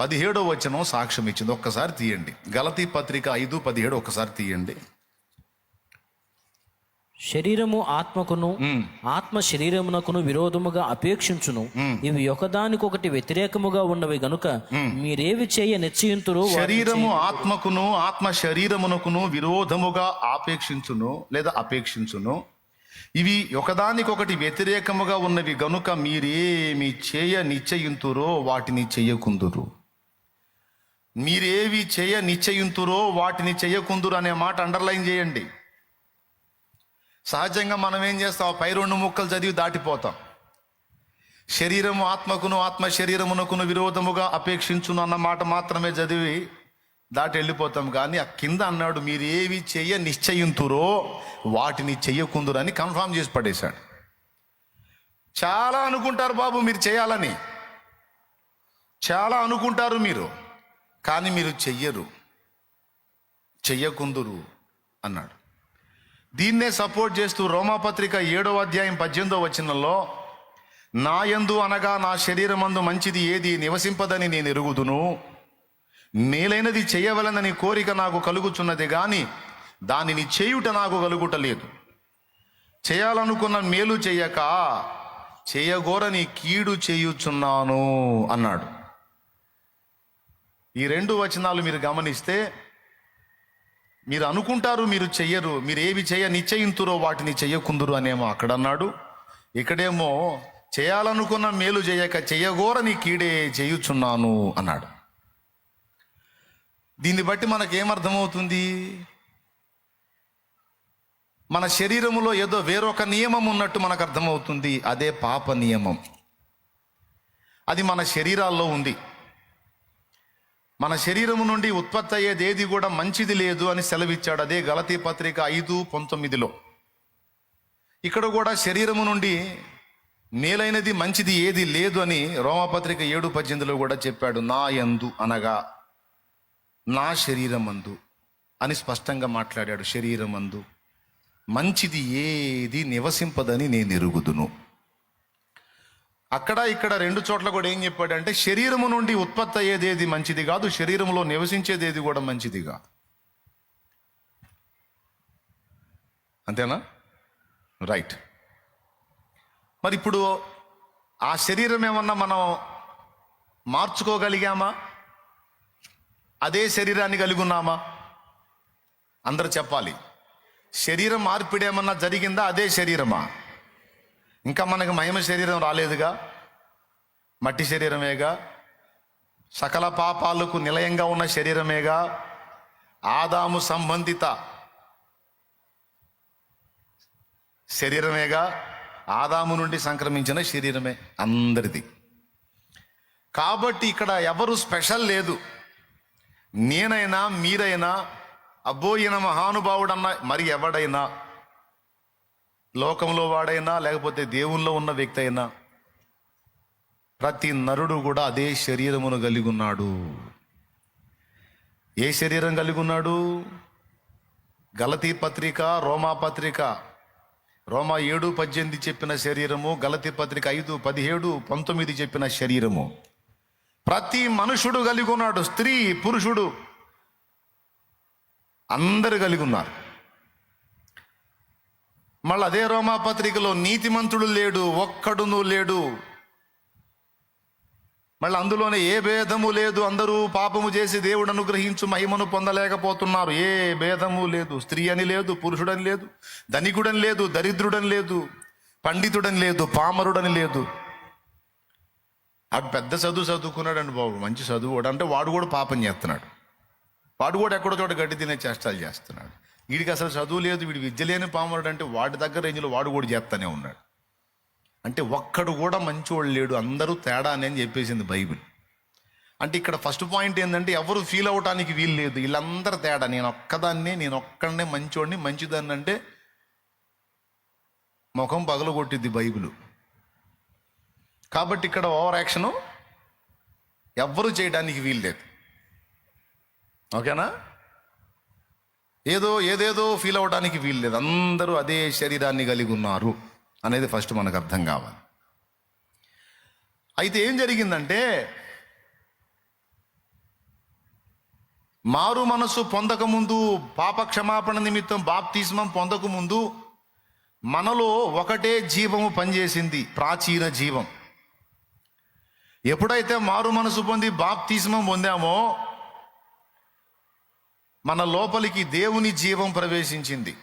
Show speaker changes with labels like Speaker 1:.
Speaker 1: 17వ వచనం సాక్ష్యం ఇచ్చింది. ఒక్కసారి తీయండి, గలతీ పత్రిక 5:17 ఒక్కసారి తీయండి.
Speaker 2: శరీరము ఆత్మకును ఆత్మ శరీరమునకును విరోధముగా అపేక్షించును, ఇవి ఒకదానికొకటి వ్యతిరేకముగా ఉన్నవి గనుక మీరేవి చేయ నిశ్చయింతురో.
Speaker 1: శరీరము ఆత్మకును ఆత్మ శరీరమునకును విరోధముగా ఆపేక్షించును లేదా అపేక్షించును, ఇవి ఒకదానికొకటి వ్యతిరేకముగా ఉన్నవి గనుక మీరేమి చేయ నిశ్చయింతురో వాటిని చెయ్యకుందురు. మీరేవి చేయ నిశ్చయింతురో వాటిని చెయ్యకుందురు అనే మాట అండర్లైన్ చేయండి. సహజంగా మనం ఏం చేస్తాం, పై 2 ముక్కలు చదివి దాటిపోతాం. శరీరము ఆత్మకును ఆత్మ శరీరమునకును విరోధముగా అపేక్షించును అన్న మాట మాత్రమే చదివి దాటి వెళ్ళిపోతాం. కానీ ఆ కింద అన్నాడు మీరు ఏవి చెయ్య నిశ్చయింతురో వాటిని చెయ్యకుందురు అని కన్ఫామ్ చేసి పడేశాడు. చాలా అనుకుంటారు బాబు మీరు చేయాలని, చాలా అనుకుంటారు మీరు, కానీ మీరు చెయ్యరు, చెయ్యకుందురు అన్నాడు. దీన్నే సపోర్ట్ చేస్తూ రోమాపత్రిక 7వ అధ్యాయం 18వ వచనంలో నా యందు అనగా నా శరీరమందు మంచిది ఏది నివసింపదని నేను ఎరుగుదును, మేలైనది చేయవలనని కోరిక నాకు కలుగుచున్నది గాని దానిని చేయుట నాకు కలుగుటలేదు. చేయాలనుకున్న మేలు చేయక చేయగోరని కీడు చేయుచున్నాను అన్నాడు. ఈ 2 వచనాలు మీరు గమనిస్తే మీరు అనుకుంటారు మీరు చెయ్యరు, మీరు ఏవి చేయ నిశ్చయింతురో వాటిని చెయ్యకుందురు అనేమో అక్కడ అన్నాడు. ఇక్కడేమో చేయాలనుకున్న మేలు చేయక చెయ్యగోరని కీడే చేయుచున్నాను అన్నాడు. దీన్ని బట్టి మనకేమర్థమవుతుంది, మన శరీరములో ఏదో వేరొక నియమం ఉన్నట్టు మనకు అర్థమవుతుంది. అదే పాప నియమం. అది మన శరీరాల్లో ఉంది. మన శరీరము నుండి ఉత్పత్తి అయ్యేది ఏది కూడా మంచిది లేదు అని సెలవిచ్చాడు. అదే గలతీ పత్రిక 5:19లో. ఇక్కడ కూడా శరీరము నుండి మేలైనది మంచిది ఏది లేదు అని రోమాపత్రిక 7:18లో కూడా చెప్పాడు. నా యందు అనగా నా శరీరమందు అని స్పష్టంగా మాట్లాడాడు. శరీరమందు మంచిది ఏది నివసింపదని నేను ఎరుగుదును. అక్కడ ఇక్కడ 2 చోట్ల కూడా ఏం చెప్పాడంటే శరీరము నుండి ఉత్పత్తి అయ్యేది ఏది మంచిది కాదు, శరీరంలో నివసించేది ఏది కూడా మంచిది కాదు. అంతేనా? రైట్. మరి ఇప్పుడు ఆ శరీరం ఏమన్నా మనం మార్చుకోగలిగామా? అదే శరీరాన్ని కలిగి ఉన్నామా? అందరూ చెప్పాలి. శరీరం మార్పిడి ఏమన్నా జరిగిందా? అదే శరీరమా? ఇంకా మనకు మహిమ శరీరం రాలేదుగా, మట్టి శరీరమేగా, సకల పాపాలకు నిలయంగా ఉన్న శరీరమేగా, ఆదాము సంబంధిత శరీరమేగా, ఆదాము నుండి సంక్రమించిన శరీరమే అందరిది. కాబట్టి ఇక్కడ ఎవరు స్పెషల్ లేదు. నేనైనా మీరైనా అబ్బో ఈయన మహానుభావుడన్న మరి ఎవడైనా, లోకంలో వాడైనా లేకపోతే దేవుల్లో ఉన్న వ్యక్తి అయినా, ప్రతి నరుడు కూడా అదే శరీరమును కలిగి ఉన్నాడు. ఏ శరీరం కలిగి ఉన్నాడు? గలతీ పత్రిక, రోమా పత్రిక, రోమా 7:18 చెప్పిన శరీరము, గలతీ పత్రిక 5:17, 19 చెప్పిన శరీరము ప్రతి మనుషుడు కలిగి ఉన్నాడు. స్త్రీ పురుషుడు అందరు కలిగి ఉన్నారు. మళ్ళీ అదే రోమాపత్రికలో నీతిమంతుడు లేడు, ఒక్కడును లేడు. మళ్ళీ అందులోనే ఏ భేదము లేదు, అందరూ పాపము చేసి దేవుడు అనుగ్రహించు మహిమను పొందలేకపోతున్నారు. ఏ భేదము లేదు. స్త్రీ అని లేదు, పురుషుడని లేదు, ధనికుడని లేదు, దరిద్రుడని లేదు, పండితుడని లేదు, పామరుడని లేదు. అటు పెద్ద చదువుకున్నాడండి బాబు, మంచి చదువు అంటే వాడు కూడా పాపం చేస్తున్నాడు. వాడు కూడా ఎక్కడో చోట గడ్డి తినే చేష్టాలు చేస్తున్నాడు. వీడికి అసలు చదువు లేదు, వీడి విద్య లేని పామరుడు అంటే వాడి దగ్గర రేంజ్లో వాడు కూడా చేస్తానే ఉన్నాడు. అంటే ఒక్కడు కూడా మంచివాడు లేడు, అందరూ తేడా అని చెప్పేసింది బైబిల్. అంటే ఇక్కడ ఫస్ట్ పాయింట్ ఏంటంటే ఎవరు ఫీల్ అవటానికి వీలు లేదు, వీళ్ళందరూ తేడా, నేను ఒక్కడనే మంచివాడిని, మంచిదాన్ని అంటే ముఖం పగలగొట్టిద్ది బైబిల్. కాబట్టి ఇక్కడ ఓవర్ యాక్షను ఎవ్వరూ చేయడానికి వీలు లేదు. ఓకేనా? ఏదేదో ఫీల్ అవ్వడానికి వీలు లేదు. అందరూ అదే శరీరాన్ని కలిగి ఉన్నారు అనేది ఫస్ట్ మనకు అర్థం కావాలి. అయితే ఏం జరిగిందంటే మారు మనసు పొందకముందు, పాప క్షమాపణ నిమిత్తం బాప్తిస్మం పొందకముందు మనలో ఒకటే జీవము పనిచేసింది, ప్రాచీన జీవం. ఎప్పుడైతే మారు మనసు పొంది బాప్తిస్మం పొందామో మన లోపలికి దేవుని జీవం ప్రవేశించింది.